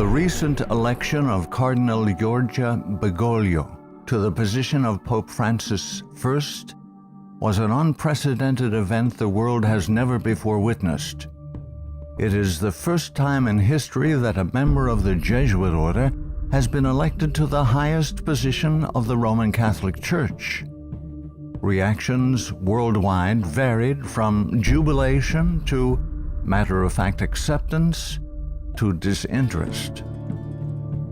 The recent election of Cardinal Giorgia Bergoglio to the position of Pope Francis I was an unprecedented event the world has never before witnessed. It is the first time in history that a member of the Jesuit order has been elected to the highest position of the Roman Catholic Church. Reactions worldwide varied from jubilation to matter-of-fact acceptance to disinterest.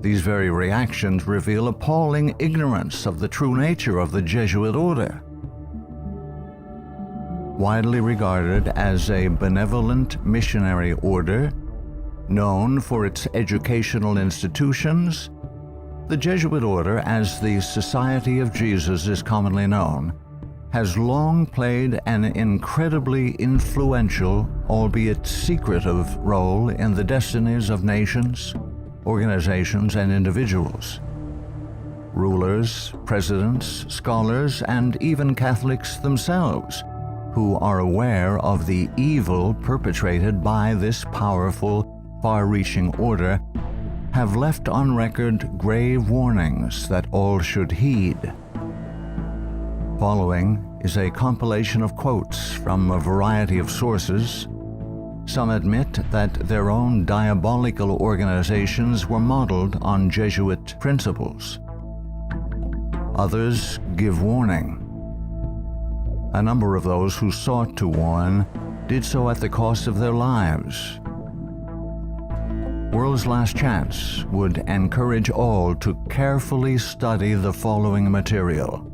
These very reactions reveal appalling ignorance of the true nature of the Jesuit order. Widely regarded as a benevolent missionary order, known for its educational institutions, the Jesuit order, as the Society of Jesus is commonly known, has long played an incredibly influential, albeit secretive, role in the destinies of nations, organizations, and individuals. Rulers, presidents, scholars, and even Catholics themselves, who are aware of the evil perpetrated by this powerful, far-reaching order, have left on record grave warnings that all should heed. Following is a compilation of quotes from a variety of sources. Some admit that their own diabolical organizations were modeled on Jesuit principles. Others give warning. A number of those who sought to warn did so at the cost of their lives. World's Last Chance would encourage all to carefully study the following material.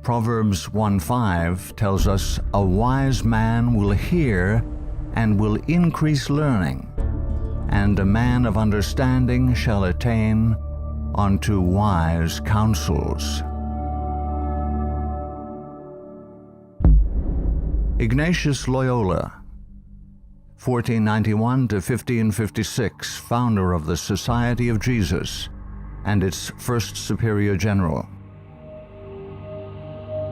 Proverbs 1:5 tells us, "A wise man will hear and will increase learning, and a man of understanding shall attain unto wise counsels." Ignatius Loyola, 1491 to 1556, founder of the Society of Jesus and its first superior general.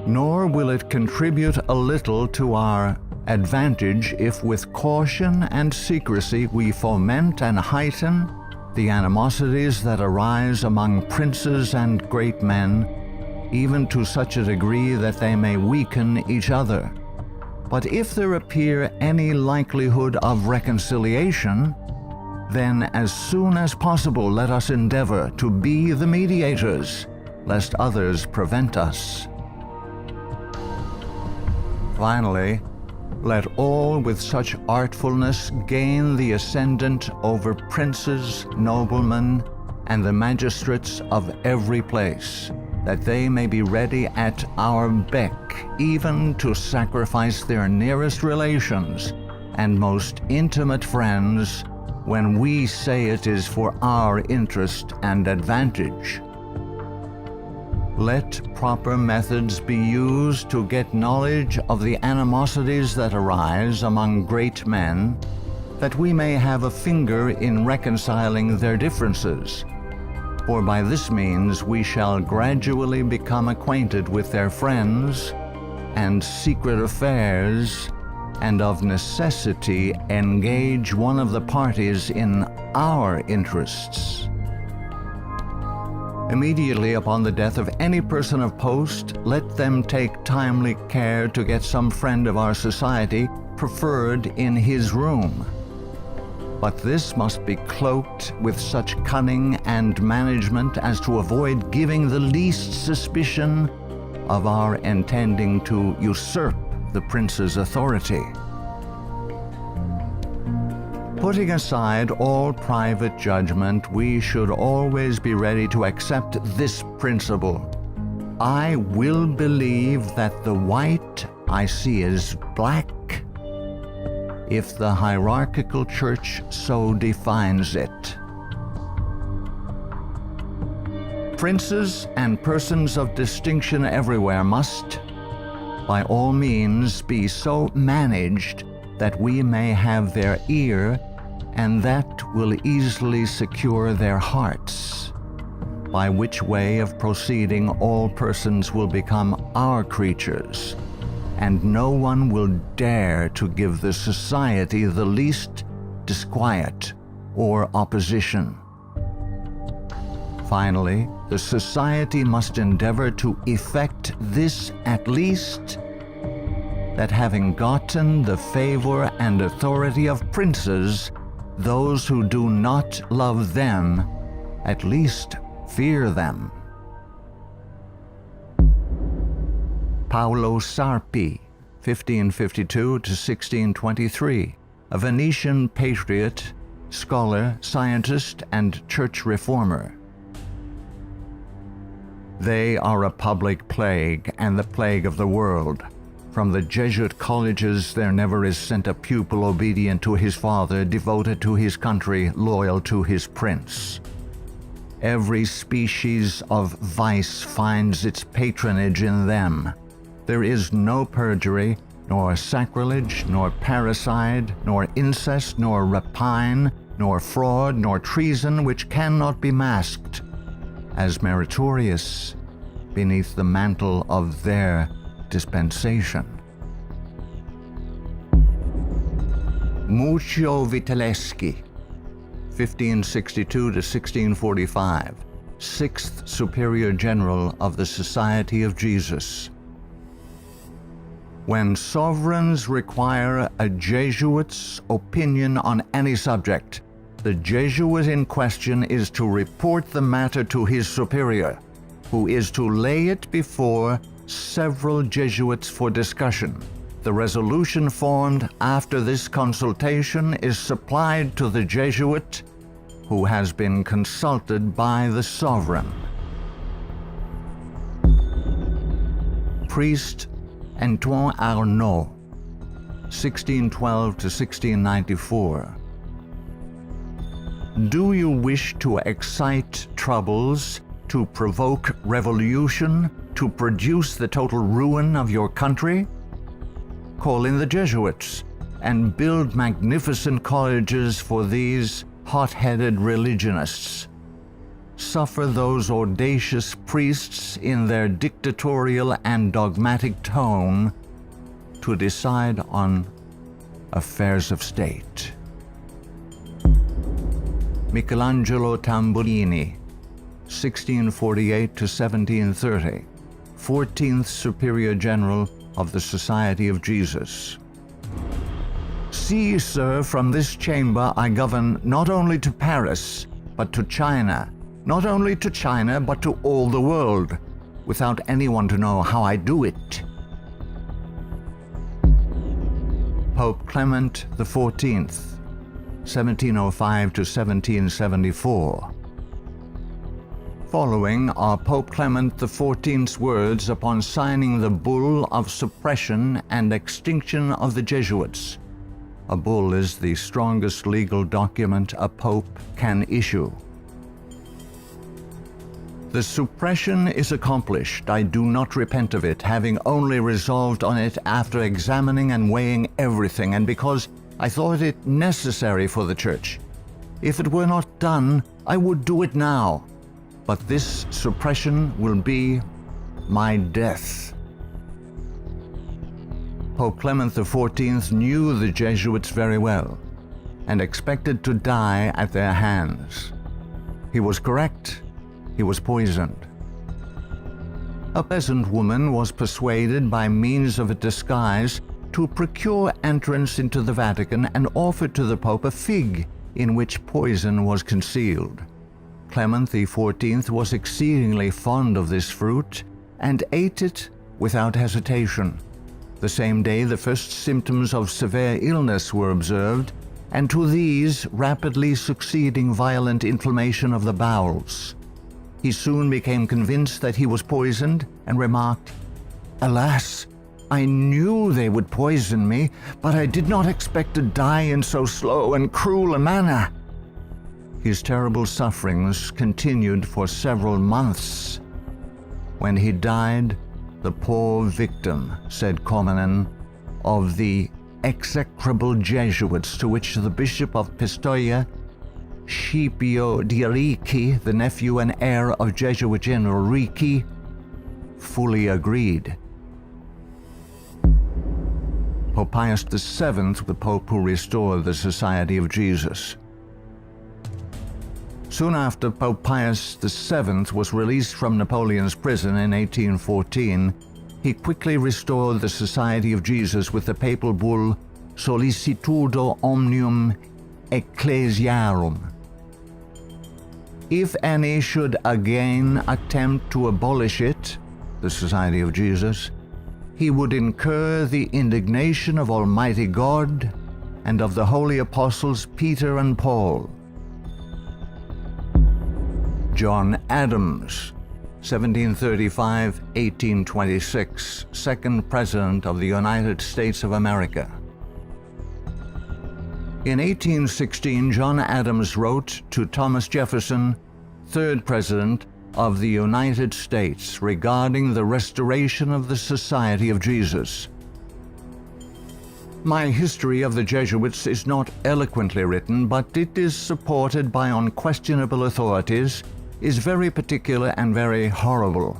Nor will it contribute a little to our advantage if with caution and secrecy we foment and heighten the animosities that arise among princes and great men, even to such a degree that they may weaken each other. But if there appear any likelihood of reconciliation, then as soon as possible let us endeavor to be the mediators, lest others prevent us. Finally, let all with such artfulness gain the ascendant over princes, noblemen, and the magistrates of every place, that they may be ready at our beck even to sacrifice their nearest relations and most intimate friends when we say it is for our interest and advantage. Let proper methods be used to get knowledge of the animosities that arise among great men, that we may have a finger in reconciling their differences. For by this means we shall gradually become acquainted with their friends and secret affairs, and of necessity engage one of the parties in our interests. Immediately upon the death of any person of post, let them take timely care to get some friend of our society preferred in his room. But this must be cloaked with such cunning and management as to avoid giving the least suspicion of our intending to usurp the prince's authority. Putting aside all private judgment, we should always be ready to accept this principle. I will believe that the white I see is black, if the hierarchical church so defines it. Princes and persons of distinction everywhere must, by all means, be so managed that we may have their ear, and that will easily secure their hearts, by which way of proceeding all persons will become our creatures, and no one will dare to give the society the least disquiet or opposition. Finally, the society must endeavor to effect this at least, that having gotten the favor and authority of princes, those who do not love them at least fear them. Paolo Sarpi, 1552 to 1623, a Venetian patriot, scholar, scientist, and church reformer. They are a public plague and the plague of the world. From the Jesuit colleges there never is sent a pupil obedient to his father, devoted to his country, loyal to his prince. Every species of vice finds its patronage in them. There is no perjury, nor sacrilege, nor parricide, nor incest, nor rapine, nor fraud, nor treason which cannot be masked as meritorious beneath the mantle of their dispensation. Muccio Vitelleschi, 1562 to 1645, 6th Superior General of the Society of Jesus. When sovereigns require a Jesuit's opinion on any subject, the Jesuit in question is to report the matter to his superior, who is to lay it before several Jesuits for discussion. The resolution formed after this consultation is supplied to the Jesuit, who has been consulted by the sovereign. Priest Antoine Arnaud, 1612 to 1694. Do you wish to excite troubles, to provoke revolution, to produce the total ruin of your country? Call in the Jesuits and build magnificent colleges for these hot-headed religionists. Suffer those audacious priests in their dictatorial and dogmatic tone to decide on affairs of state. Michelangelo Tamburini, 1648 to 1730, 14th Superior General of the Society of Jesus. See, sir, from this chamber I govern not only to Paris, but to China, not only to China, but to all the world, without anyone to know how I do it. Pope Clement XIV, 1705 to 1774. Following are Pope Clement XIV's words upon signing the bull of suppression and extinction of the Jesuits. A bull is the strongest legal document a pope can issue. The suppression is accomplished. I do not repent of it, having only resolved on it after examining and weighing everything, and because I thought it necessary for the Church. If it were not done, I would do it now. But this suppression will be my death. Pope Clement XIV knew the Jesuits very well and expected to die at their hands. He was correct. He was poisoned. A peasant woman was persuaded by means of a disguise to procure entrance into the Vatican and offered to the Pope a fig in which poison was concealed. Clement XIV was exceedingly fond of this fruit and ate it without hesitation. The same day the first symptoms of severe illness were observed, and to these rapidly succeeding violent inflammation of the bowels. He soon became convinced that he was poisoned and remarked, "Alas, I knew they would poison me, but I did not expect to die in so slow and cruel a manner." His terrible sufferings continued for several months. When he died, the poor victim, said Comenon, of the execrable Jesuits to which the Bishop of Pistoia, Scipio di Ricci, the nephew and heir of Jesuit General Ricci, fully agreed. Pope Pius VII, the Pope who restored the Society of Jesus. Soon after Pope Pius VII was released from Napoleon's prison in 1814, he quickly restored the Society of Jesus with the papal bull Sollicitudo Omnium Ecclesiarum. If any should again attempt to abolish it, the Society of Jesus, he would incur the indignation of Almighty God and of the holy apostles Peter and Paul. John Adams, 1735–1826, second President of the United States of America. In 1816, John Adams wrote to Thomas Jefferson, third President of the United States, regarding the restoration of the Society of Jesus. My history of the Jesuits is not eloquently written, but it is supported by unquestionable authorities, is very particular and very horrible.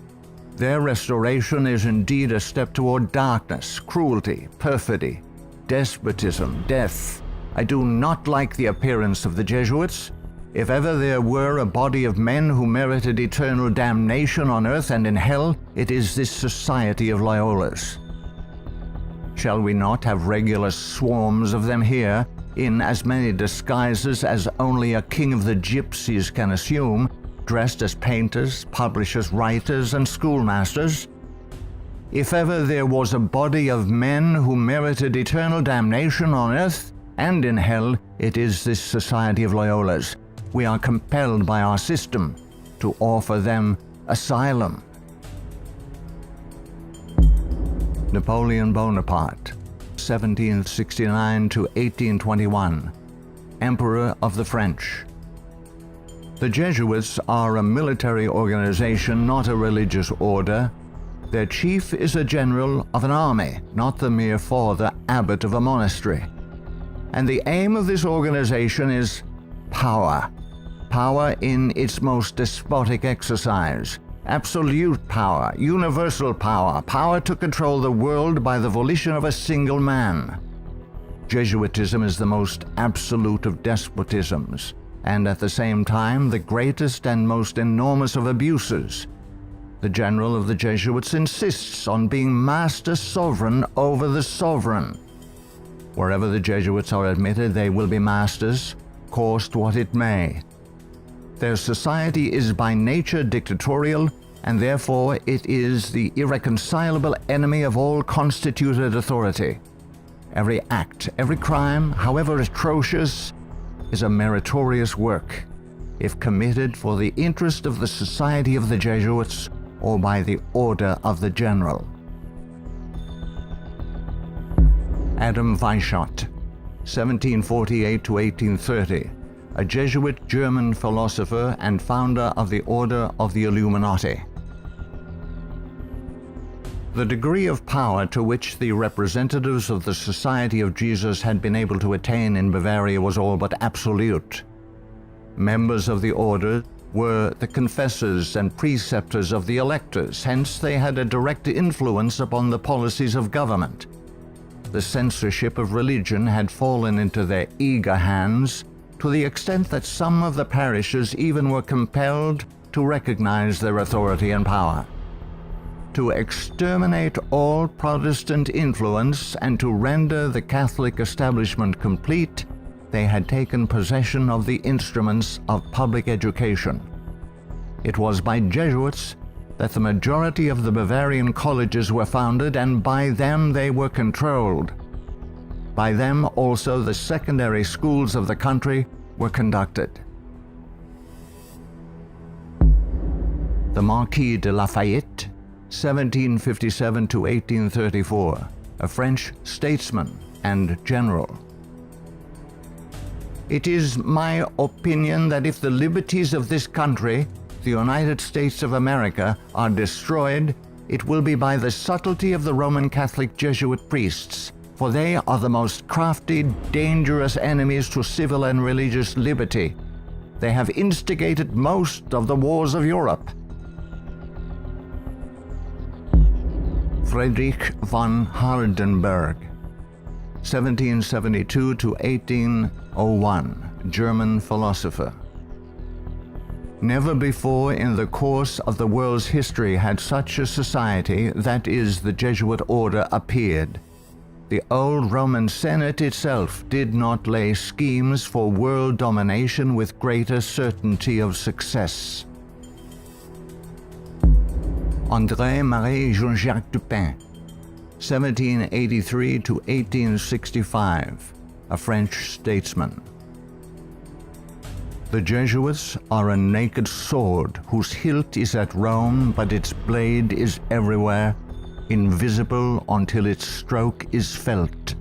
Their restoration is indeed a step toward darkness, cruelty, perfidy, despotism, death. I do not like the appearance of the Jesuits. If ever there were a body of men who merited eternal damnation on earth and in hell, it is this Society of Loyolas. Shall we not have regular swarms of them here, in as many disguises as only a king of the gypsies can assume, dressed as painters, publishers, writers, and schoolmasters? If ever there was a body of men who merited eternal damnation on earth and in hell, it is this Society of Loyolas. We are compelled by our system to offer them asylum. Napoleon Bonaparte, 1769–1821, Emperor of the French. The Jesuits are a military organization, not a religious order. Their chief is a general of an army, not the mere father abbot of a monastery. And the aim of this organization is power. Power in its most despotic exercise. Absolute power, universal power, power to control the world by the volition of a single man. Jesuitism is the most absolute of despotisms, and at the same time the greatest and most enormous of abuses. The general of the Jesuits insists on being master sovereign over the sovereign. Wherever the Jesuits are admitted, they will be masters, cost what it may. Their society is by nature dictatorial, and therefore it is the irreconcilable enemy of all constituted authority. Every act, every crime, however atrocious, is a meritorious work, if committed for the interest of the Society of the Jesuits or by the order of the general. Adam Weishaupt, 1748–1830, a Jesuit German philosopher and founder of the Order of the Illuminati. The degree of power to which the representatives of the Society of Jesus had been able to attain in Bavaria was all but absolute. Members of the order were the confessors and preceptors of the electors, hence they had a direct influence upon the policies of government. The censorship of religion had fallen into their eager hands, to the extent that some of the parishes even were compelled to recognize their authority and power. To exterminate all Protestant influence and to render the Catholic establishment complete, they had taken possession of the instruments of public education. It was by Jesuits that the majority of the Bavarian colleges were founded, and by them they were controlled. By them also the secondary schools of the country were conducted. The Marquis de Lafayette, 1757–1834, a French statesman and general. It is my opinion that if the liberties of this country, the United States of America, are destroyed, it will be by the subtlety of the Roman Catholic Jesuit priests, for they are the most crafty, dangerous enemies to civil and religious liberty. They have instigated most of the wars of Europe. Friedrich von Hardenberg, 1772–1801, German philosopher. Never before in the course of the world's history had such a society, that is, the Jesuit order, appeared. The old Roman Senate itself did not lay schemes for world domination with greater certainty of success. André-Marie Jean-Jacques Dupin, 1783 to 1865, a French statesman. The Jesuits are a naked sword whose hilt is at Rome, but its blade is everywhere, invisible until its stroke is felt.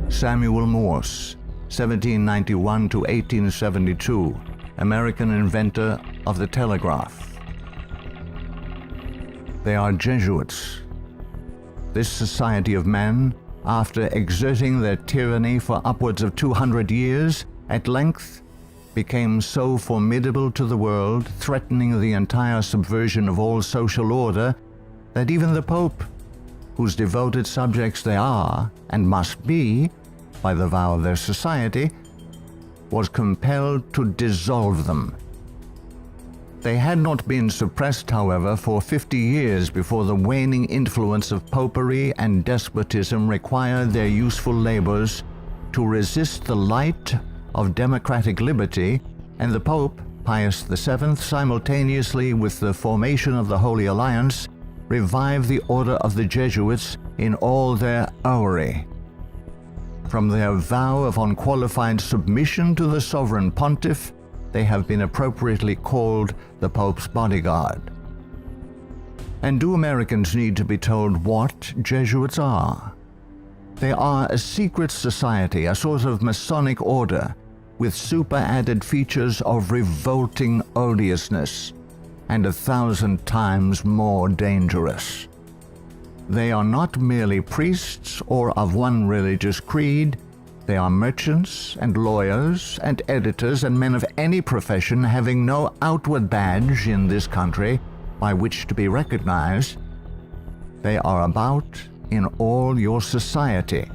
Samuel Morse, 1791 to 1872, American inventor of the telegraph. They are Jesuits. This society of men, after exerting their tyranny for upwards of 200 years, at length became so formidable to the world, threatening the entire subversion of all social order, that even the Pope, whose devoted subjects they are, and must be, by the vow of their society, was compelled to dissolve them. They had not been suppressed, however, for 50 years before the waning influence of popery and despotism required their useful labors to resist the light of democratic liberty, and the Pope, Pius VII, simultaneously with the formation of the Holy Alliance, revived the order of the Jesuits in all their aureory. From their vow of unqualified submission to the sovereign pontiff, they have been appropriately called the Pope's bodyguard. And do Americans need to be told what Jesuits are? They are a secret society, a sort of Masonic order, with super-added features of revolting odiousness, and 1,000 times more dangerous. They are not merely priests or of one religious creed. They are merchants and lawyers and editors and men of any profession having no outward badge in this country by which to be recognized. They are about in all your society.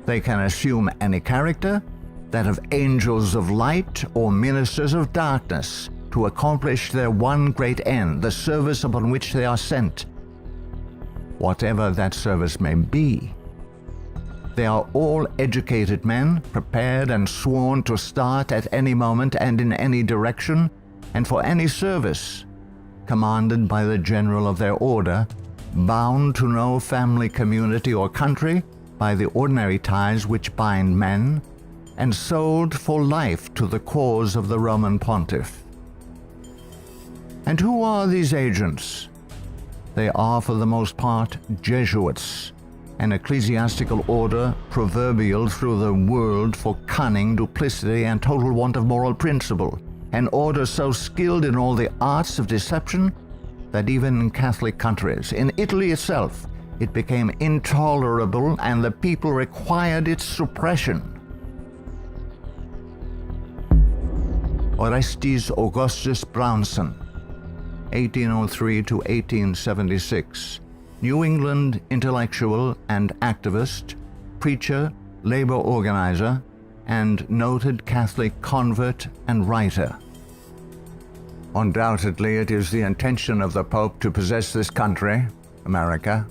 They can assume any character, that of angels of light or ministers of darkness, to accomplish their one great end, the service upon which they are sent, whatever that service may be. They are all educated men, prepared and sworn to start at any moment and in any direction, and for any service, commanded by the general of their order, bound to no family, community, or country by the ordinary ties which bind men, and sold for life to the cause of the Roman pontiff. And who are these agents? They are for the most part Jesuits, an ecclesiastical order proverbial through the world for cunning, duplicity, and total want of moral principle, an order so skilled in all the arts of deception that even in Catholic countries, in Italy itself, it became intolerable and the people required its suppression. Orestes Augustus Brownson, 1803 to 1876, New England intellectual and activist, preacher, labor organizer, and noted Catholic convert and writer. Undoubtedly, it is the intention of the Pope to possess this country, America.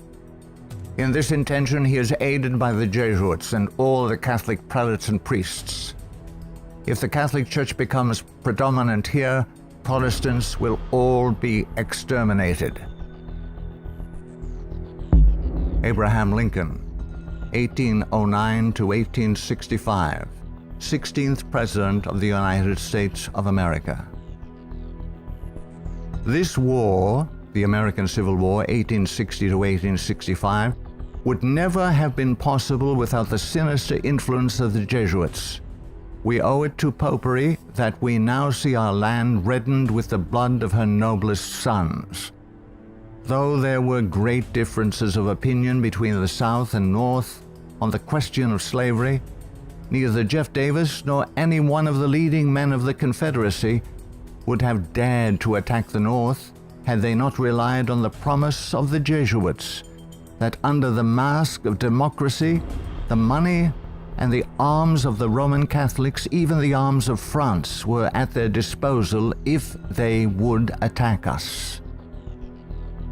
In this intention, he is aided by the Jesuits and all the Catholic prelates and priests. If the Catholic Church becomes predominant here, Protestants will all be exterminated. Abraham Lincoln, 1809 to 1865, 16th President of the United States of America. This war, the American Civil War, 1860 to 1865, would never have been possible without the sinister influence of the Jesuits. We owe it to popery that we now see our land reddened with the blood of her noblest sons. Though there were great differences of opinion between the South and North on the question of slavery, neither Jeff Davis nor any one of the leading men of the Confederacy would have dared to attack the North had they not relied on the promise of the Jesuits that under the mask of democracy, the money and the arms of the Roman Catholics, even the arms of France, were at their disposal if they would attack us.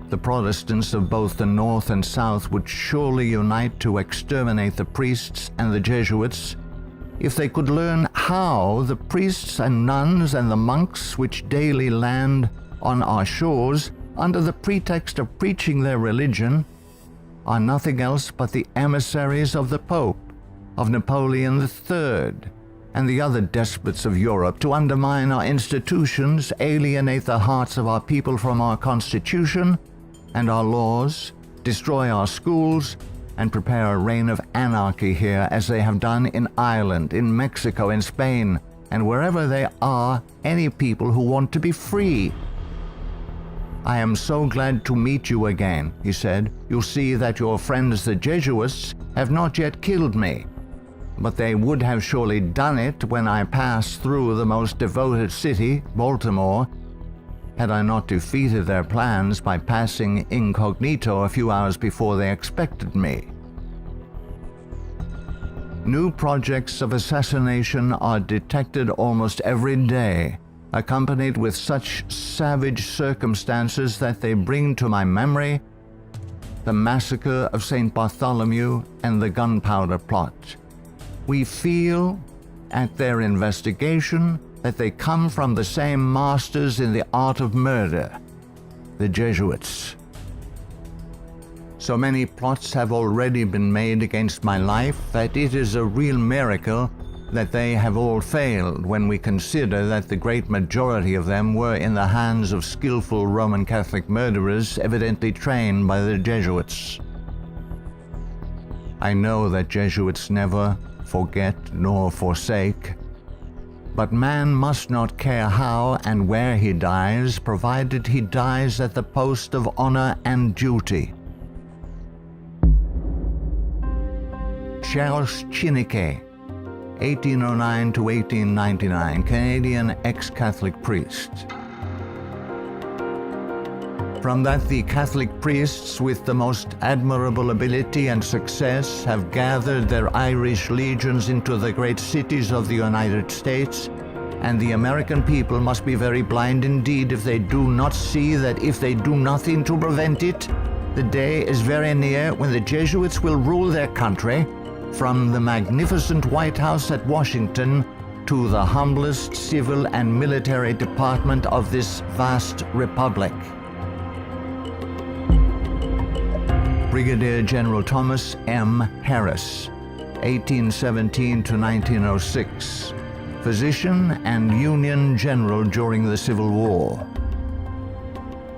The Protestants of both the North and South would surely unite to exterminate the priests and the Jesuits if they could learn how the priests and nuns and the monks which daily land on our shores under the pretext of preaching their religion are nothing else but the emissaries of the Pope, of Napoleon III, and the other despots of Europe to undermine our institutions, alienate the hearts of our people from our Constitution and our laws, destroy our schools, and prepare a reign of anarchy here as they have done in Ireland, in Mexico, in Spain, and wherever there are any people who want to be free. "I am so glad to meet you again," he said. "You see that your friends the Jesuits have not yet killed me, but they would have surely done it when I passed through the most devoted city, Baltimore, had I not defeated their plans by passing incognito a few hours before they expected me." New projects of assassination are detected almost every day, accompanied with such savage circumstances that they bring to my memory the massacre of St. Bartholomew and the gunpowder plot. We feel, at their investigation, that they come from the same masters in the art of murder, the Jesuits. So many plots have already been made against my life that it is a real miracle that they have all failed when we consider that the great majority of them were in the hands of skillful Roman Catholic murderers evidently trained by the Jesuits. I know that Jesuits never forget nor forsake, but man must not care how and where he dies, provided he dies at the post of honor and duty. Charles Chineke, 1809 to 1899, Canadian ex-Catholic priest. From that the Catholic priests with the most admirable ability and success have gathered their Irish legions into the great cities of the United States, and the American people must be very blind indeed if they do not see that if they do nothing to prevent it, the day is very near when the Jesuits will rule their country, from the magnificent White House at Washington to the humblest civil and military department of this vast republic. Brigadier General Thomas M. Harris, 1817 to 1906, physician and Union General during the Civil War.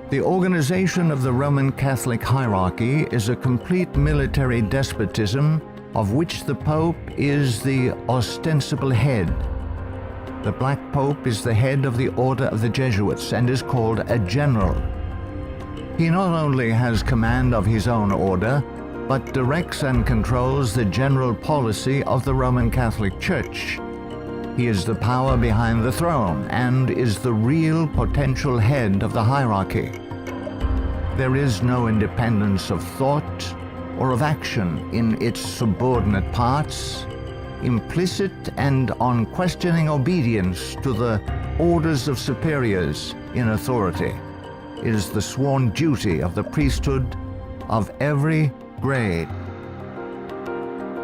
The organization of the Roman Catholic hierarchy is a complete military despotism of which the Pope is the ostensible head. The Black Pope is the head of the Order of the Jesuits and is called a general. He not only has command of his own order, but directs and controls the general policy of the Roman Catholic Church. He is the power behind the throne and is the real potential head of the hierarchy. There is no independence of thought or of action in its subordinate parts, implicit and unquestioning obedience to the orders of superiors in authority is the sworn duty of the priesthood of every grade.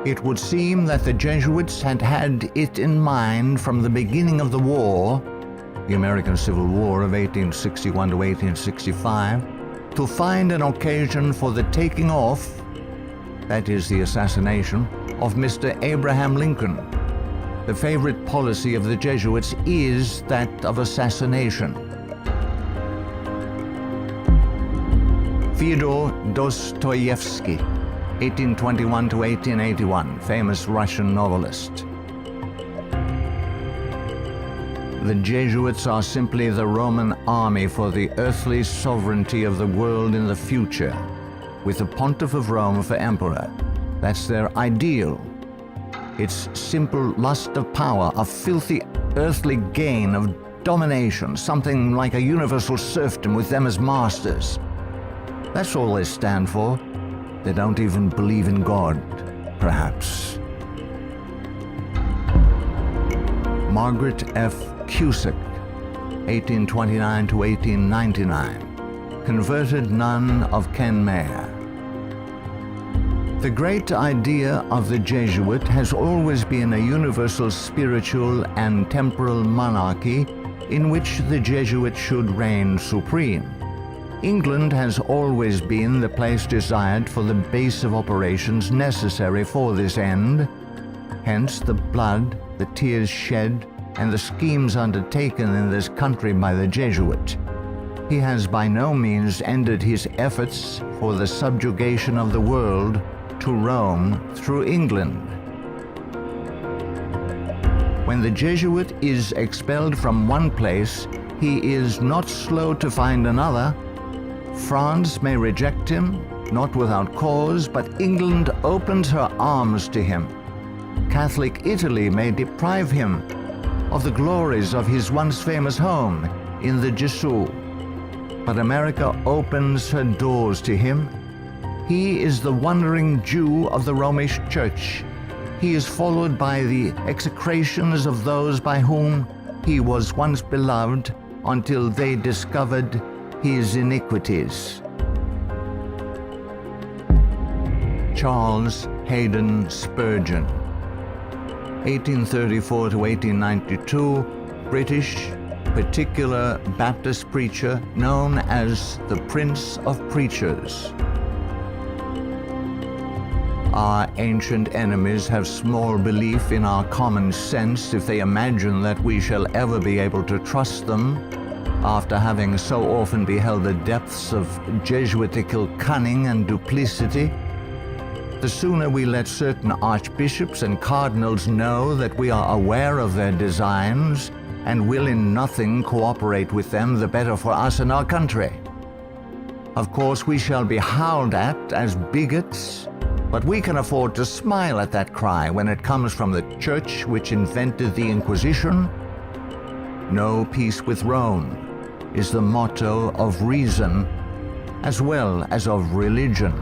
It would seem that the Jesuits had had it in mind from the beginning of the war, the American Civil War of 1861 to 1865, to find an occasion for the taking off, that is the assassination, of Mr. Abraham Lincoln. The favorite policy of the Jesuits is that of assassination. Fyodor Dostoevsky, 1821 to 1881, famous Russian novelist. The Jesuits are simply the Roman army for the earthly sovereignty of the world in the future, with the Pontiff of Rome for emperor. That's their ideal. It's simple lust of power, of filthy earthly gain, of domination, something like a universal serfdom with them as masters. That's all they stand for. They don't even believe in God, perhaps. Margaret F. Cusick, 1829 to 1899, converted nun of Kenmare. The great idea of the Jesuit has always been a universal spiritual and temporal monarchy in which the Jesuit should reign supreme. England has always been the place desired for the base of operations necessary for this end. Hence the blood, the tears shed, and the schemes undertaken in this country by the Jesuit. He has by no means ended his efforts for the subjugation of the world to Rome through England. When the Jesuit is expelled from one place, he is not slow to find another. France may reject him, not without cause, but England opens her arms to him. Catholic Italy may deprive him of the glories of his once famous home in the Gesù, but America opens her doors to him. He is the wandering Jew of the Romish Church. He is followed by the execrations of those by whom he was once beloved until they discovered his iniquities. Charles Haydn Spurgeon, 1834 to 1892, British particular Baptist preacher known as the Prince of Preachers. Our ancient enemies have small belief in our common sense if they imagine that we shall ever be able to trust them, after having so often beheld the depths of Jesuitical cunning and duplicity. The sooner we let certain archbishops and cardinals know that we are aware of their designs and will in nothing cooperate with them, the better for us and our country. Of course, we shall be howled at as bigots, but we can afford to smile at that cry when it comes from the church which invented the Inquisition. No peace with Rome is the motto of reason as well as of religion.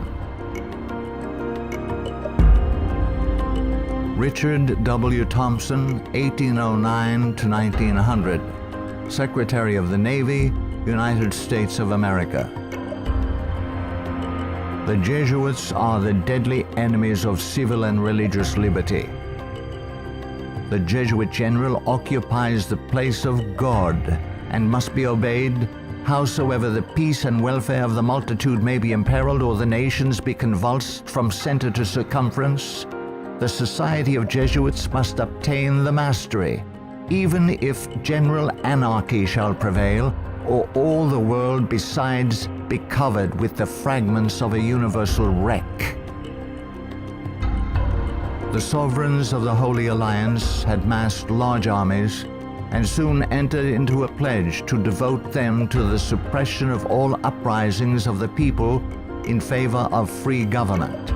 Richard W. Thompson, 1809 to 1900, Secretary of the Navy, United States of America. The Jesuits are the deadly enemies of civil and religious liberty. The Jesuit general occupies the place of God and must be obeyed, howsoever the peace and welfare of the multitude may be imperiled or the nations be convulsed from center to circumference. The Society of Jesuits must obtain the mastery, even if general anarchy shall prevail, or all the world besides be covered with the fragments of a universal wreck. The sovereigns of the Holy Alliance had massed large armies and soon entered into a pledge to devote them to the suppression of all uprisings of the people in favor of free government.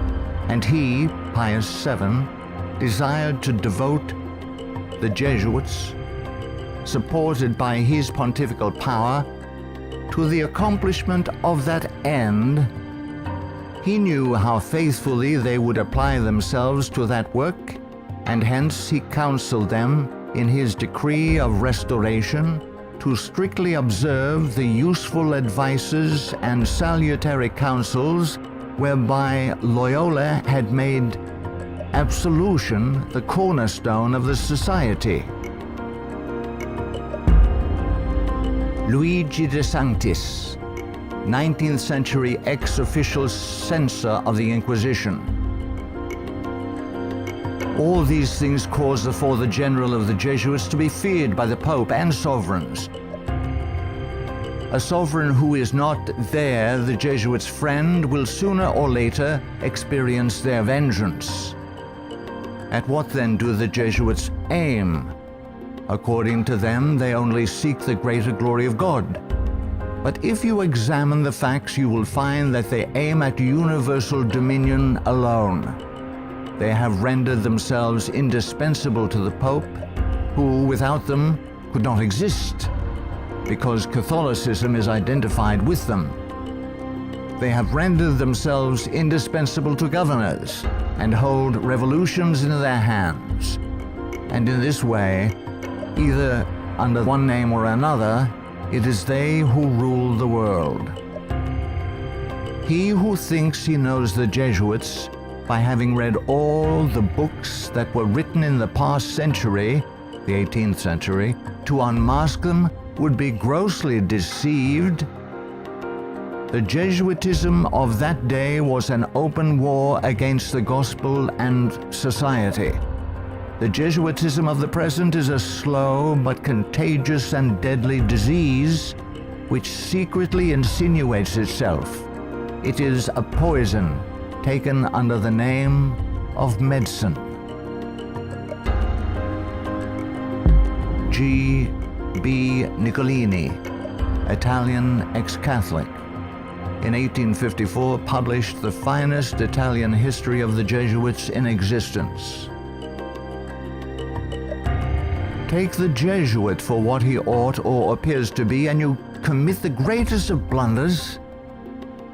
And he, Pius VII, desired to devote the Jesuits, supported by his pontifical power, to the accomplishment of that end. He knew how faithfully they would apply themselves to that work, and hence he counseled them in his decree of restoration to strictly observe the useful advices and salutary counsels whereby Loyola had made absolution the cornerstone of the society. Luigi de Sanctis, 19th century ex-official censor of the Inquisition. All these things caused the Father General of the Jesuits to be feared by the Pope and sovereigns. A sovereign who is not there, the Jesuits' friend, will sooner or later experience their vengeance. At what then do the Jesuits aim? According to them, they only seek the greater glory of God. But if you examine the facts, you will find that they aim at universal dominion alone. They have rendered themselves indispensable to the Pope, who without them could not exist, because Catholicism is identified with them. They have rendered themselves indispensable to governors and hold revolutions in their hands. And in this way, Either under one name or another, it is they who rule the world. He who thinks he knows the Jesuits by having read all the books that were written in the past century, the 18th century, to unmask them would be grossly deceived. The Jesuitism of that day was an open war against the gospel and society. The Jesuitism of the present is a slow but contagious and deadly disease which secretly insinuates itself. It is a poison taken under the name of medicine. G. B. Nicolini, Italian ex-Catholic, in 1854 published the finest Italian history of the Jesuits in existence. Take the Jesuit for what he ought or appears to be, and you commit the greatest of blunders.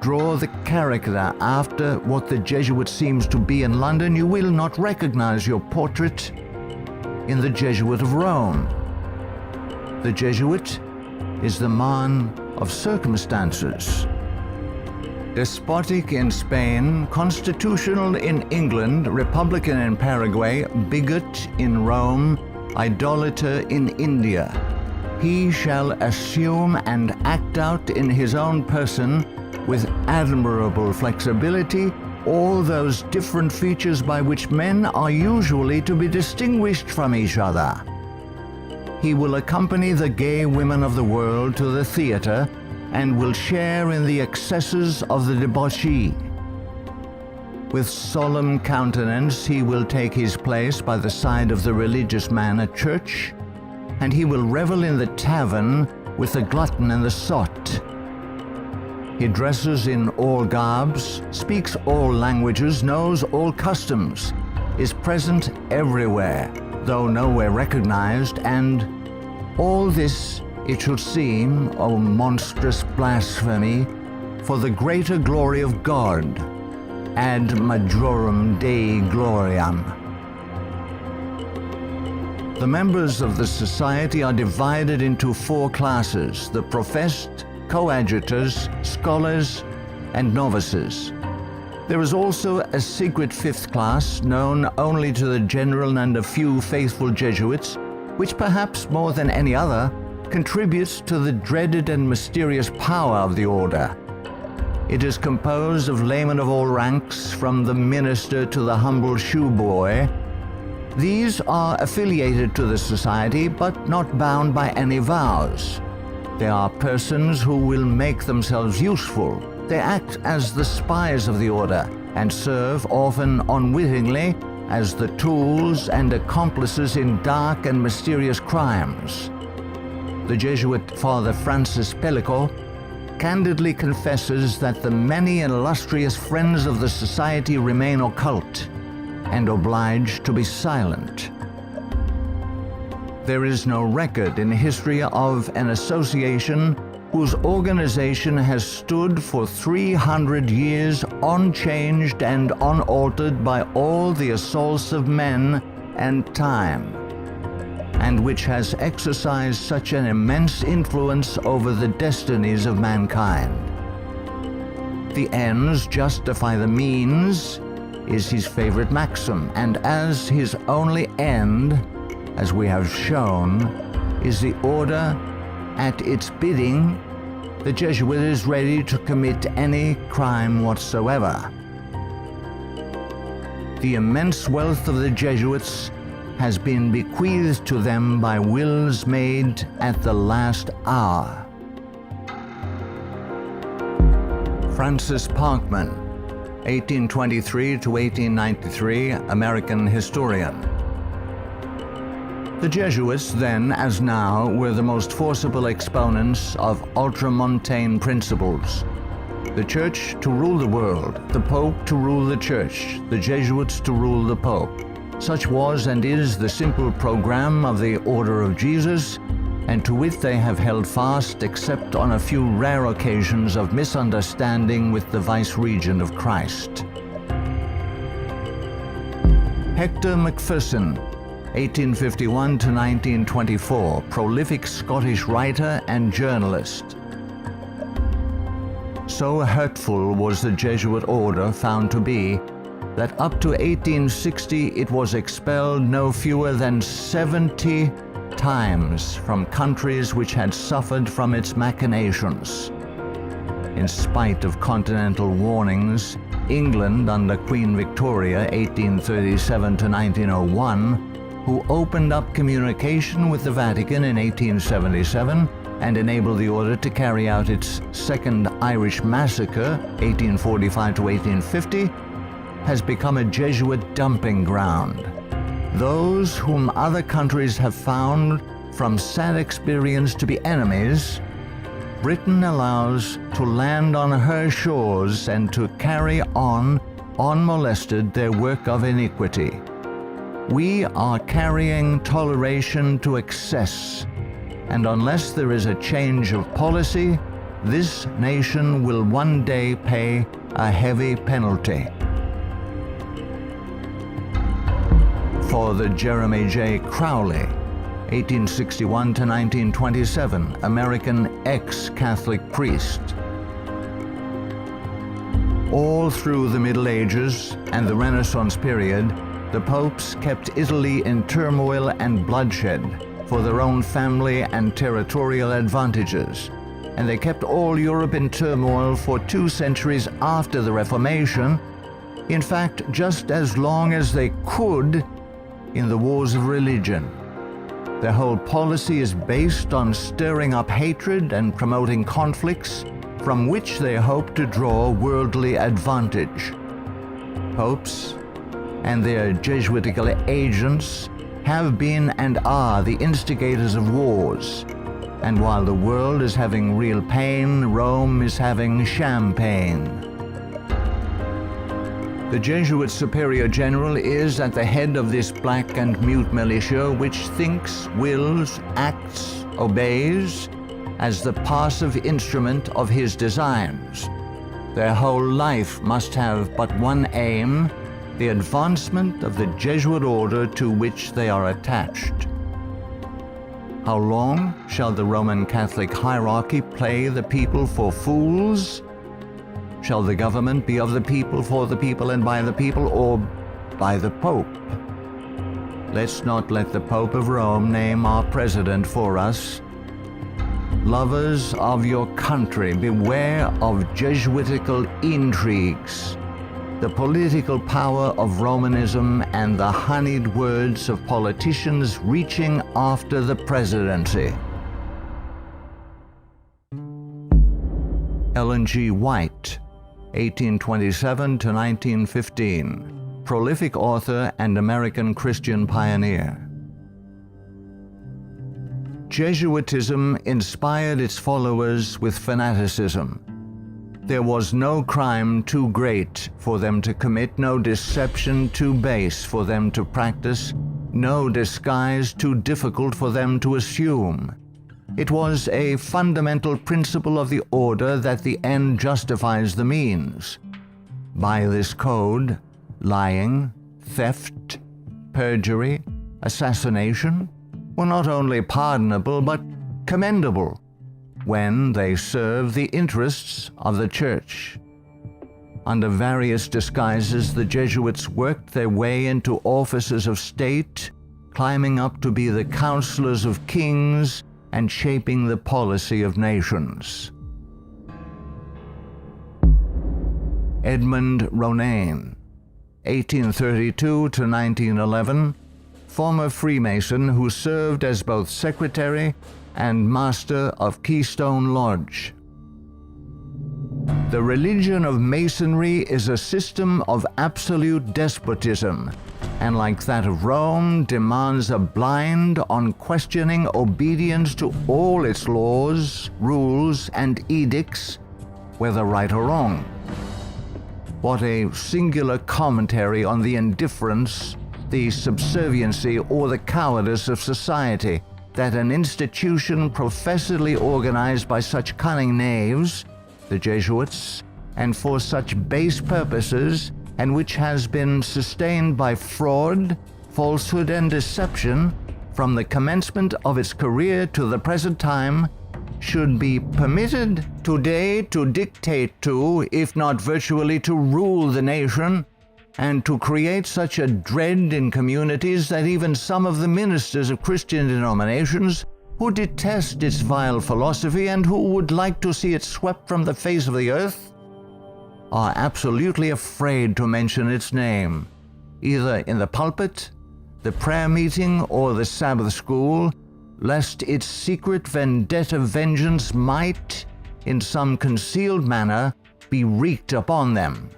Draw the character after what the Jesuit seems to be in London, you will not recognize your portrait in the Jesuit of Rome. The Jesuit is the man of circumstances. Despotic in Spain, constitutional in England, republican in Paraguay, bigot in Rome, idolater in India. He shall assume and act out in his own person, with admirable flexibility, all those different features by which men are usually to be distinguished from each other. He will accompany the gay women of the world to the theater and will share in the excesses of the debauchee. With solemn countenance he will take his place by the side of the religious man at church, and he will revel in the tavern with the glutton and the sot. He dresses in all garbs, speaks all languages, knows all customs, is present everywhere, though nowhere recognized, and all this, it should seem, O monstrous blasphemy, for the greater glory of God, ad majorum Dei gloriam. The members of the society are divided into 4 classes: the professed, coadjutors, scholars, and novices. There is also a secret 5th class, known only to the general and a few faithful Jesuits, which perhaps more than any other contributes to the dreaded and mysterious power of the order. It is composed of laymen of all ranks, from the minister to the humble shoeboy. These are affiliated to the society, but not bound by any vows. They are persons who will make themselves useful. They act as the spies of the order and serve, often unwittingly, as the tools and accomplices in dark and mysterious crimes. The Jesuit Father Francis Pellico candidly confesses that the many illustrious friends of the society remain occult and obliged to be silent. There is no record in history of an association whose organization has stood for 300 years unchanged and unaltered by all the assaults of men and time, and which has exercised such an immense influence over the destinies of mankind. The ends justify the means is his favorite maxim, and as his only end, as we have shown, is the order, at its bidding, the Jesuit is ready to commit any crime whatsoever. The immense wealth of the Jesuits has been bequeathed to them by wills made at the last hour. Francis Parkman, 1823 to 1893, American historian. The Jesuits, then as now, were the most forcible exponents of ultramontane principles. The Church to rule the world, the Pope to rule the Church, the Jesuits to rule the Pope. Such was and is the simple program of the Order of Jesus, and to it they have held fast, except on a few rare occasions of misunderstanding with the Vice-Regent of Christ. Hector Macpherson, 1851 to 1924, prolific Scottish writer and journalist. So hurtful was the Jesuit order found to be that up to 1860 it was expelled no fewer than 70 times from countries which had suffered from its machinations. In spite of continental warnings, England under Queen Victoria 1837 to 1901, who opened up communication with the Vatican in 1877 and enabled the order to carry out its Second Irish Massacre 1845 to 1850, has become a Jesuit dumping ground. Those whom other countries have found from sad experience to be enemies, Britain allows to land on her shores and to carry on, unmolested, their work of iniquity. We are carrying toleration to excess, and unless there is a change of policy, this nation will one day pay a heavy penalty. Father Jeremy J. Crowley, 1861 to 1927, American ex-Catholic priest. All through the Middle Ages and the Renaissance period, the popes kept Italy in turmoil and bloodshed for their own family and territorial advantages, and they kept all Europe in turmoil for 2 centuries after the Reformation, in fact, just as long as they could in the wars of religion. Their whole policy is based on stirring up hatred and promoting conflicts from which they hope to draw worldly advantage. Popes and their Jesuitical agents have been and are the instigators of wars, and while the world is having real pain, Rome is having champagne. The Jesuit Superior General is at the head of this black and mute militia which thinks, wills, acts, obeys as the passive instrument of his designs. Their whole life must have but one aim, the advancement of the Jesuit order to which they are attached. How long shall the Roman Catholic hierarchy play the people for fools? Shall the government be of the people, for the people, and by the people, or by the Pope? Let's not let the Pope of Rome name our president for us. Lovers of your country, beware of Jesuitical intrigues, the political power of Romanism, and the honeyed words of politicians reaching after the presidency. Ellen G. White, 1827 to 1915, prolific author and American Christian pioneer. Jesuitism inspired its followers with fanaticism. There was no crime too great for them to commit, no deception too base for them to practice, no disguise too difficult for them to assume. It was a fundamental principle of the order that the end justifies the means. By this code, lying, theft, perjury, assassination were not only pardonable but commendable when they serve the interests of the Church. Under various disguises, the Jesuits worked their way into offices of state, climbing up to be the counselors of kings and shaping the policy of nations. Edmund Ronaine, 1832 to 1911, former Freemason who served as both secretary and master of Keystone Lodge. The religion of Masonry is a system of absolute despotism, and like that of Rome, demands a blind, unquestioning obedience to all its laws, rules, and edicts, whether right or wrong. What a singular commentary on the indifference, the subserviency, or the cowardice of society, that an institution professedly organized by such cunning knaves, the Jesuits, and for such base purposes, and which has been sustained by fraud, falsehood and deception from the commencement of its career to the present time should be permitted today to dictate to, if not virtually to rule the nation, and to create such a dread in communities that even some of the ministers of Christian denominations who detest its vile philosophy and who would like to see it swept from the face of the earth are absolutely afraid to mention its name, either in the pulpit, the prayer meeting, or the Sabbath school, lest its secret vendetta vengeance might, in some concealed manner, be wreaked upon them.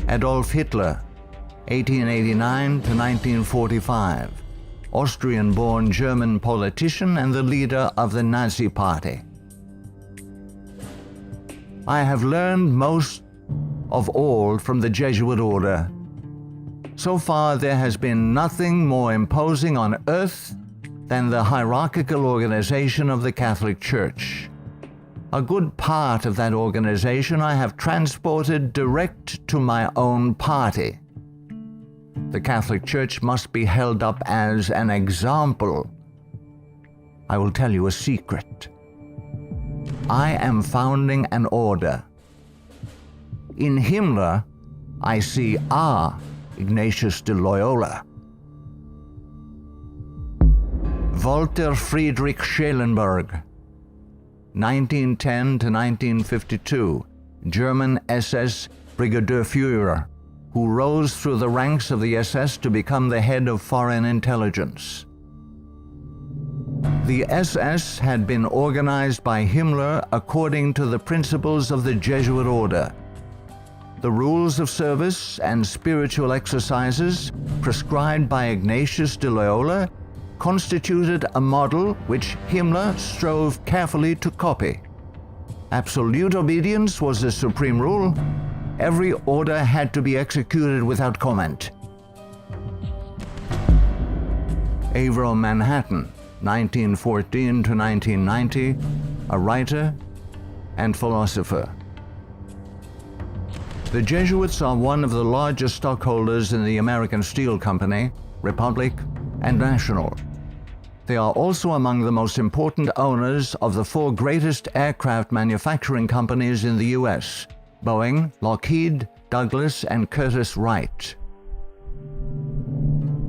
Adolf Hitler, 1889 to 1945, Austrian-born German politician and the leader of the Nazi Party. I have learned most of all from the Jesuit order. So far, there has been nothing more imposing on earth than the hierarchical organization of the Catholic Church. A good part of that organization I have transported direct to my own party. The Catholic Church must be held up as an example. I will tell you a secret. I am founding an order. In Himmler, I see our Ignatius de Loyola. Walter Friedrich Schellenberg, 1910 to 1952, German SS Brigadier Führer, who rose through the ranks of the SS to become the head of foreign intelligence. The SS had been organized by Himmler according to the principles of the Jesuit order. The rules of service and spiritual exercises prescribed by Ignatius de Loyola constituted a model which Himmler strove carefully to copy. Absolute obedience was the supreme rule. Every order had to be executed without comment. Avro Manhattan, 1914 to 1990, a writer and philosopher. The Jesuits are one of the largest stockholders in the American Steel Company, Republic, and National. They are also among the most important owners of the four greatest aircraft manufacturing companies in the U.S., Boeing, Lockheed, Douglas, and Curtiss-Wright.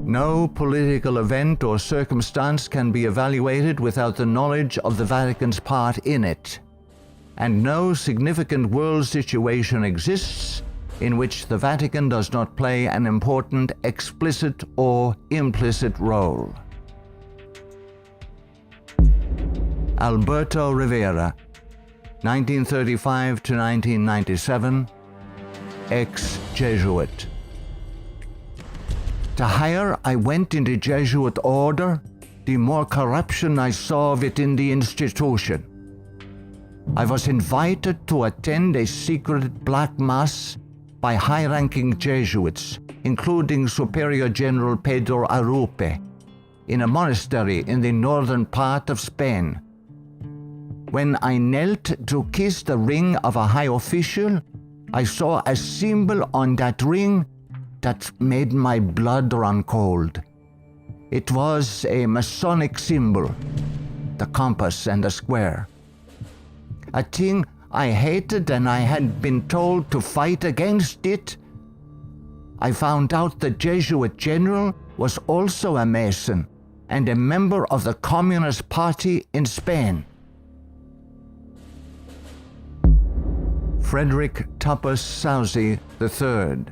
No political event or circumstance can be evaluated without the knowledge of the Vatican's part in it, and no significant world situation exists in which the Vatican does not play an important explicit or implicit role. Alberto Rivera, 1935 to 1997, ex-Jesuit. The higher I went in the Jesuit order, the more corruption I saw within the institution. I was invited to attend a secret black mass by high-ranking Jesuits, including Superior General Pedro Arupe, in a monastery in the northern part of Spain. When I knelt to kiss the ring of a high official, I saw a symbol on that ring that made my blood run cold. It was a Masonic symbol, the compass and the square. A thing I hated, and I had been told to fight against it. I found out the Jesuit general was also a Mason and a member of the Communist Party in Spain. Frederick Tupper Southey III,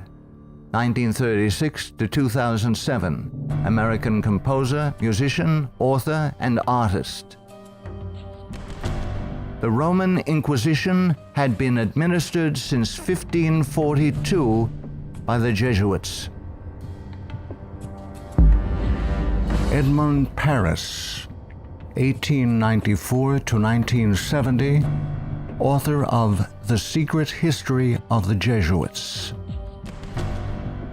1936 to 2007, American composer, musician, author, and artist. The Roman Inquisition had been administered since 1542 by the Jesuits. Edmund Paris, 1894 to 1970, author of The Secret History of the Jesuits.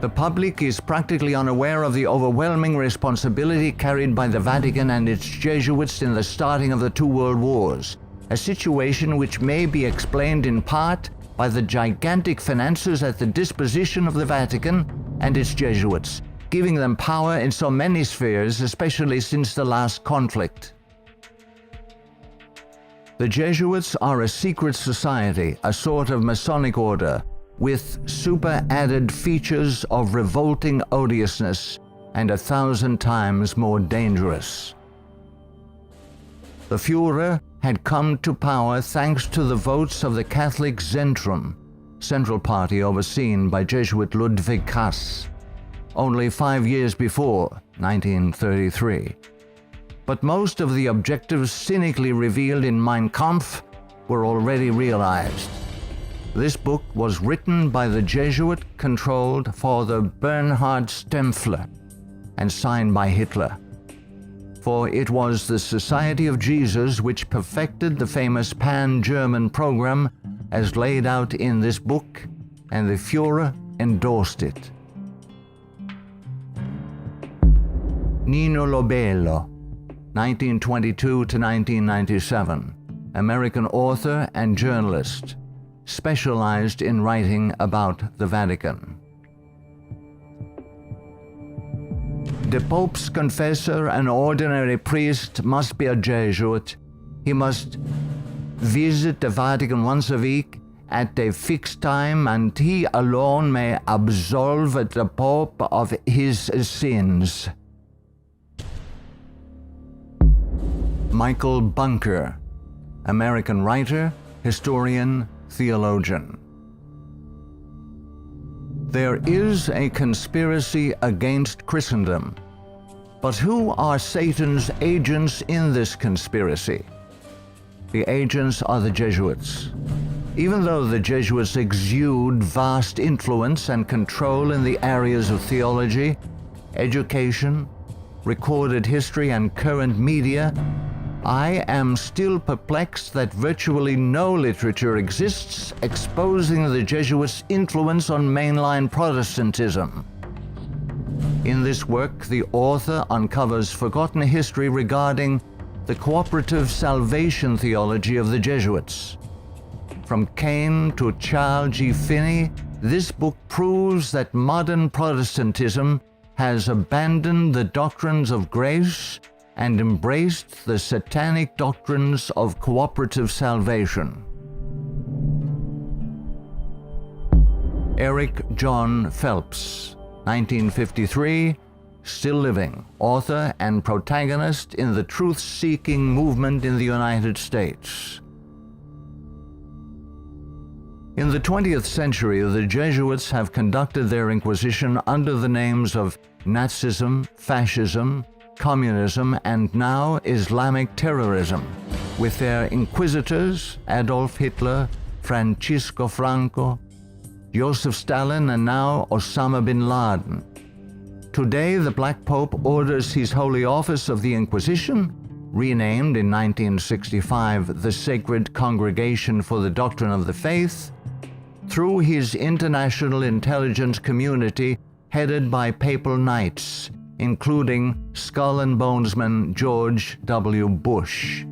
The public is practically unaware of the overwhelming responsibility carried by the Vatican and its Jesuits in the starting of the two world wars, a situation which may be explained in part by the gigantic finances at the disposition of the Vatican and its Jesuits, giving them power in so many spheres, especially since the last conflict. The Jesuits are a secret society, a sort of Masonic order, with super-added features of revolting odiousness and 1,000 times more dangerous. The Führer had come to power thanks to the votes of the Catholic Zentrum, Central Party overseen by Jesuit Ludwig Kass, only 5 years before, 1933. But most of the objectives cynically revealed in Mein Kampf were already realized. This book was written by the Jesuit-controlled Father Bernhard Stempfler and signed by Hitler. For it was the Society of Jesus which perfected the famous Pan-German program as laid out in this book, and the Führer endorsed it. Nino Lobello, 1922 to 1997, American author and journalist, specialized in writing about the Vatican. The Pope's confessor, an ordinary priest, must be a Jesuit. He must visit the Vatican once a week at a fixed time, and he alone may absolve the Pope of his sins. Michael Bunker, American writer, historian, theologian. There is a conspiracy against Christendom, but who are Satan's agents in this conspiracy? The agents are the Jesuits. Even though the Jesuits exude vast influence and control in the areas of theology, education, recorded history, and current media, I am still perplexed that virtually no literature exists exposing the Jesuits' influence on mainline Protestantism. In this work, the author uncovers forgotten history regarding the cooperative salvation theology of the Jesuits. From Cain to Charles G. Finney, this book proves that modern Protestantism has abandoned the doctrines of grace and embraced the satanic doctrines of cooperative salvation. Eric John Phelps, 1953, still living, author and protagonist in the truth-seeking movement in the United States. In the 20th century, the Jesuits have conducted their inquisition under the names of Nazism, fascism, communism, and now Islamic terrorism, with their inquisitors Adolf Hitler, Francisco Franco, Joseph Stalin, and now Osama bin Laden. Today, the Black Pope orders his Holy Office of the Inquisition, renamed in 1965 the Sacred Congregation for the Doctrine of the Faith, through his international intelligence community headed by papal knights, including Skull and Bonesman George W. Bush.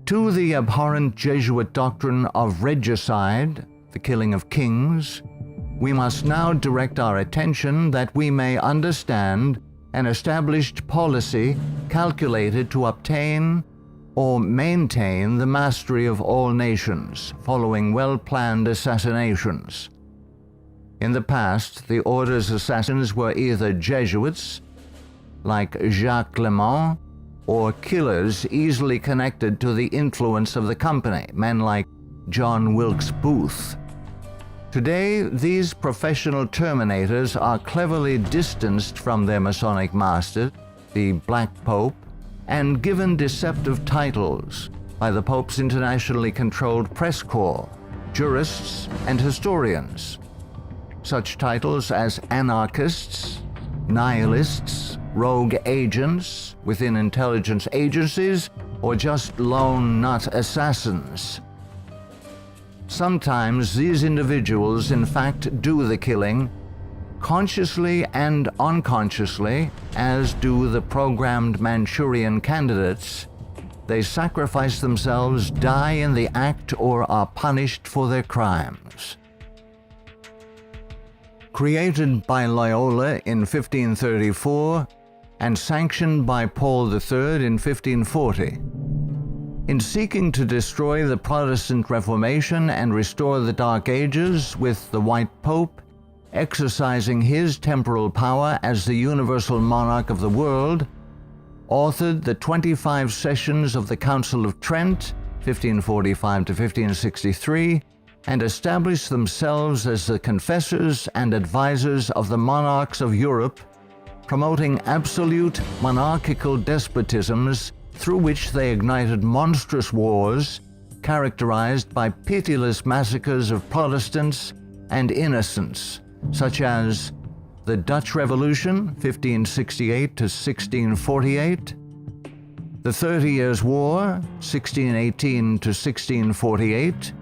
To the abhorrent Jesuit doctrine of regicide, the killing of kings, we must now direct our attention that we may understand an established policy calculated to obtain or maintain the mastery of all nations following well-planned assassinations. In the past, the order's assassins were either Jesuits, like Jacques Clement, or killers easily connected to the influence of the company, men like John Wilkes Booth. Today, these professional terminators are cleverly distanced from their Masonic master, the Black Pope, and given deceptive titles by the Pope's internationally controlled press corps, jurists, and historians. Such titles as anarchists, nihilists, rogue agents within intelligence agencies, or just lone nut assassins. Sometimes these individuals in fact do the killing, consciously and unconsciously, as do the programmed Manchurian candidates. They sacrifice themselves, die in the act, or are punished for their crimes. created by Loyola in 1534 and sanctioned by Paul III in 1540. In seeking to destroy the Protestant Reformation and restore the Dark Ages with the White Pope, exercising his temporal power as the universal monarch of the world, authored the 25 sessions of the Council of Trent, 1545 to 1563, and established themselves as the confessors and advisors of the monarchs of Europe, promoting absolute monarchical despotisms through which they ignited monstrous wars characterized by pitiless massacres of Protestants and innocents, such as the Dutch Revolution, 1568 to 1648, the 30 Years' War, 1618 to 1648,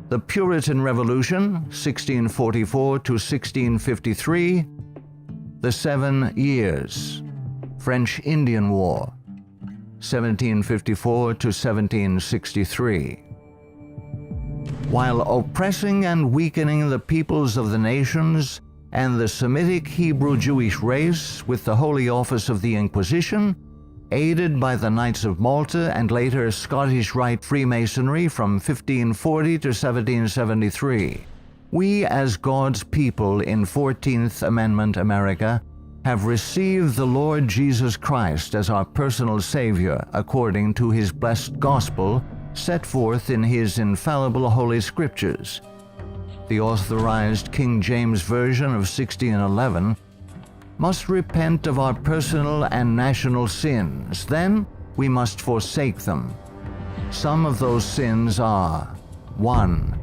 the Puritan Revolution, 1644 to 1653, the 7 Years, French Indian War, 1754 to 1763. While oppressing and weakening the peoples of the nations and the Semitic Hebrew Jewish race with the Holy Office of the Inquisition, aided by the Knights of Malta and later Scottish Rite Freemasonry from 1540 to 1773, we as God's people in 14th Amendment America have received the Lord Jesus Christ as our personal Savior according to His blessed gospel set forth in His infallible Holy Scriptures. The authorized King James Version of 1611 must repent of our personal and national sins. Then we must forsake them. Some of those sins are: 1.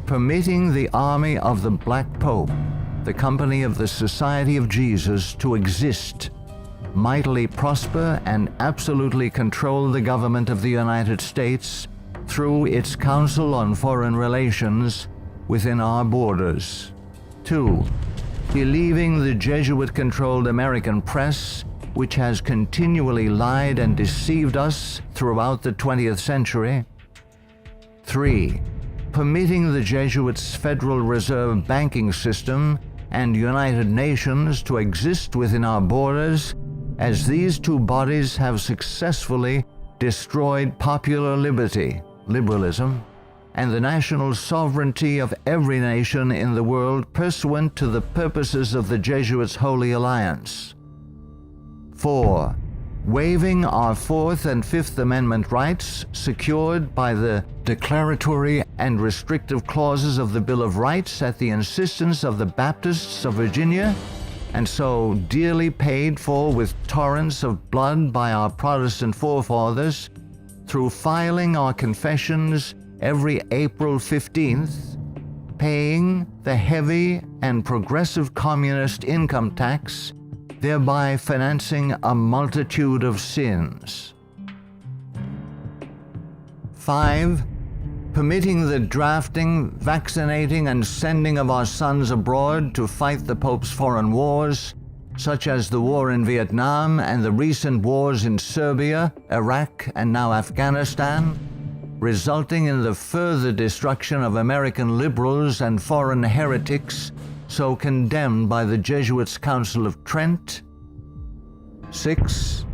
Permitting the army of the Black Pope, the company of the Society of Jesus, to exist, mightily prosper, and absolutely control the government of the United States through its Council on Foreign Relations within our borders. 2. Believing the Jesuit-controlled American press, which has continually lied and deceived us throughout the 20th century. 3. Permitting the Jesuits' Federal Reserve banking system and United Nations to exist within our borders, as these two bodies have successfully destroyed popular liberty, liberalism, and the national sovereignty of every nation in the world pursuant to the purposes of the Jesuits' Holy Alliance. 4. Waiving our Fourth and Fifth Amendment rights secured by the declaratory and restrictive clauses of the Bill of Rights at the insistence of the Baptists of Virginia, and so dearly paid for with torrents of blood by our Protestant forefathers, through filing our confessions every April 15th, paying the heavy and progressive communist income tax, thereby financing a multitude of sins. 5. Permitting the drafting, vaccinating, and sending of our sons abroad to fight the Pope's foreign wars, such as the war in Vietnam and the recent wars in Serbia, Iraq, and now Afghanistan, resulting in the further destruction of American liberals and foreign heretics so condemned by the Jesuits' Council of Trent. 6.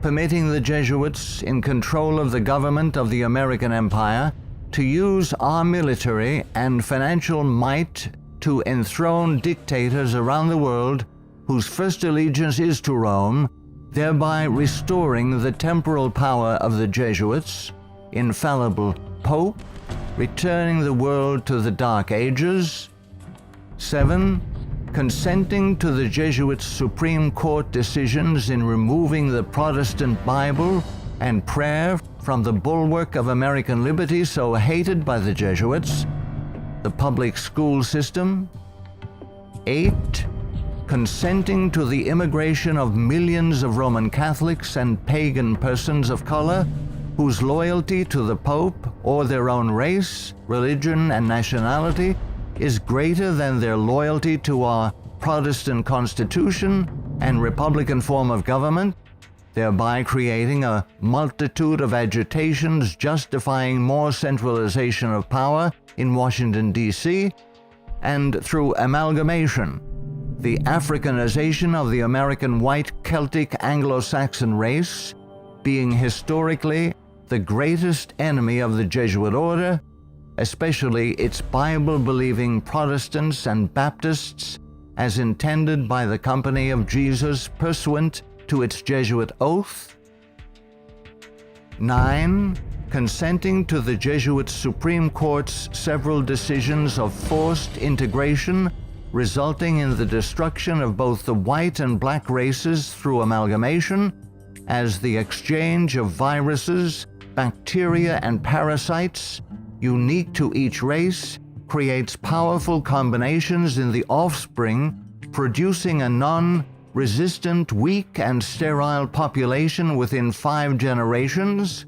Permitting the Jesuits in control of the government of the American Empire to use our military and financial might to enthrone dictators around the world whose first allegiance is to Rome, thereby restoring the temporal power of the Jesuits, infallible Pope, returning the world to the Dark Ages. 7. Consenting to the Jesuits' Supreme Court decisions in removing the Protestant Bible and prayer from the bulwark of American liberty so hated by the Jesuits, the public school system. 8. Consenting to the immigration of millions of Roman Catholics and pagan persons of color whose loyalty to the Pope or their own race, religion, and nationality is greater than their loyalty to our Protestant Constitution and Republican form of government, thereby creating a multitude of agitations justifying more centralization of power in Washington, D.C., and through amalgamation, the Africanization of the American white Celtic Anglo-Saxon race being historically the greatest enemy of the Jesuit order, especially its Bible-believing Protestants and Baptists, as intended by the Company of Jesus pursuant to its Jesuit oath. 9. Consenting to the Jesuit Supreme Court's several decisions of forced integration, resulting in the destruction of both the white and black races through amalgamation, as the exchange of viruses, bacteria, and parasites, unique to each race, creates powerful combinations in the offspring, producing a non-resistant, weak, and sterile population within 5 generations.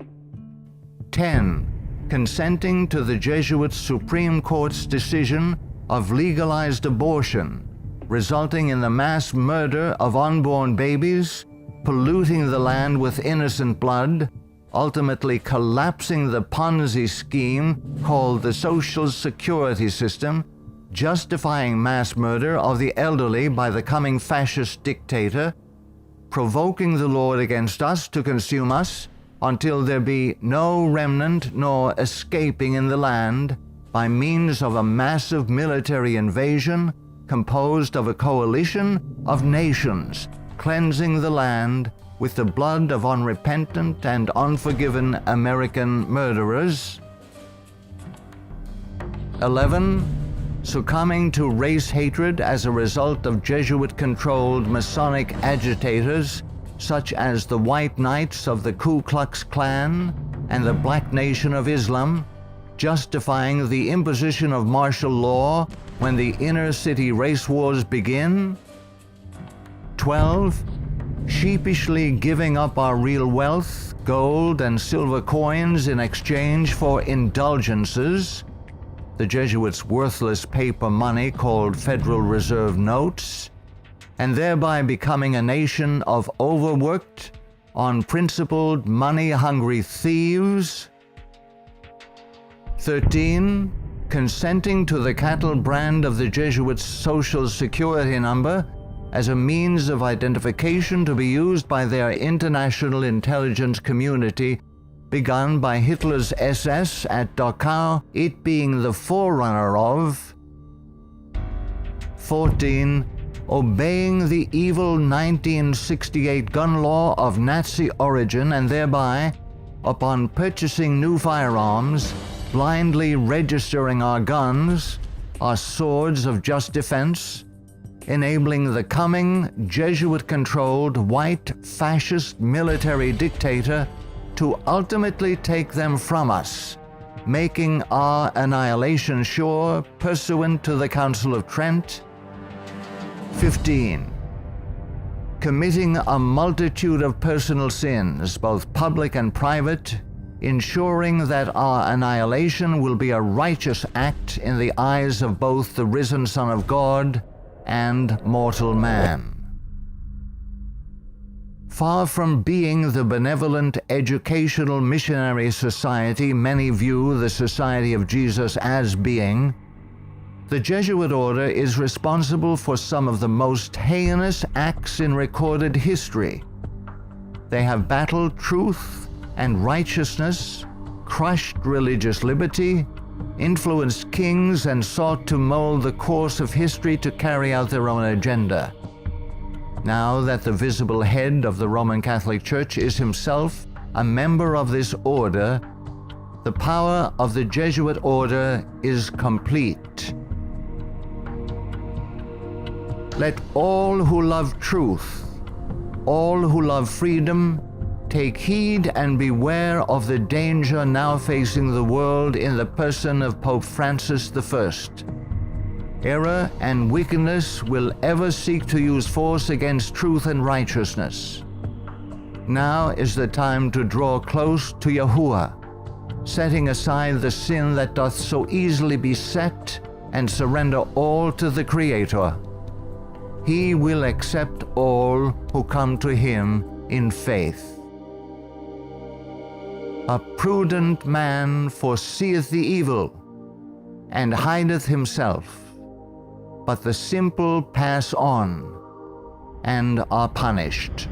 10. Consenting to the Jesuit Supreme Court's decision of legalized abortion, resulting in the mass murder of unborn babies, polluting the land with innocent blood, ultimately collapsing the Ponzi scheme called the Social Security system, justifying mass murder of the elderly by the coming fascist dictator, provoking the Lord against us to consume us, until there be no remnant nor escaping in the land, by means of a massive military invasion composed of a coalition of nations, cleansing the land with the blood of unrepentant and unforgiven American murderers. 11. Succumbing to race hatred as a result of Jesuit-controlled Masonic agitators such as the White Knights of the Ku Klux Klan and the Black Nation of Islam, justifying the imposition of martial law when the inner-city race wars begin. 12. Sheepishly giving up our real wealth, gold and silver coins in exchange for indulgences, the Jesuits' worthless paper money called Federal Reserve notes, and thereby becoming a nation of overworked, unprincipled, money-hungry thieves. 13. Consenting to the cattle brand of the Jesuits' Social Security number as a means of identification to be used by their international intelligence community, begun by Hitler's SS at Dachau, it being the forerunner of. 14. Obeying the evil 1968 gun law of Nazi origin and thereby, upon purchasing new firearms, blindly registering our guns, our swords of just defense, enabling the coming Jesuit-controlled white fascist military dictator to ultimately take them from us, making our annihilation sure pursuant to the Council of Trent. 15. Committing a multitude of personal sins, both public and private, ensuring that our annihilation will be a righteous act in the eyes of both the risen Son of God and mortal man. Far from being the benevolent educational missionary society many view the Society of Jesus as being, the Jesuit order is responsible for some of the most heinous acts in recorded history. They have battled truth and righteousness, crushed religious liberty, influenced kings, and sought to mold the course of history to carry out their own agenda. Now that the visible head of the Roman Catholic Church is himself a member of this order, the power of the Jesuit order is complete. Let all who love truth, all who love freedom, take heed and beware of the danger now facing the world in the person of Pope Francis I. Error and wickedness will ever seek to use force against truth and righteousness. Now is the time to draw close to Yahuwah, setting aside the sin that doth so easily beset, and surrender all to the Creator. He will accept all who come to him in faith. A prudent man foreseeth the evil, and hideth himself, but the simple pass on and are punished.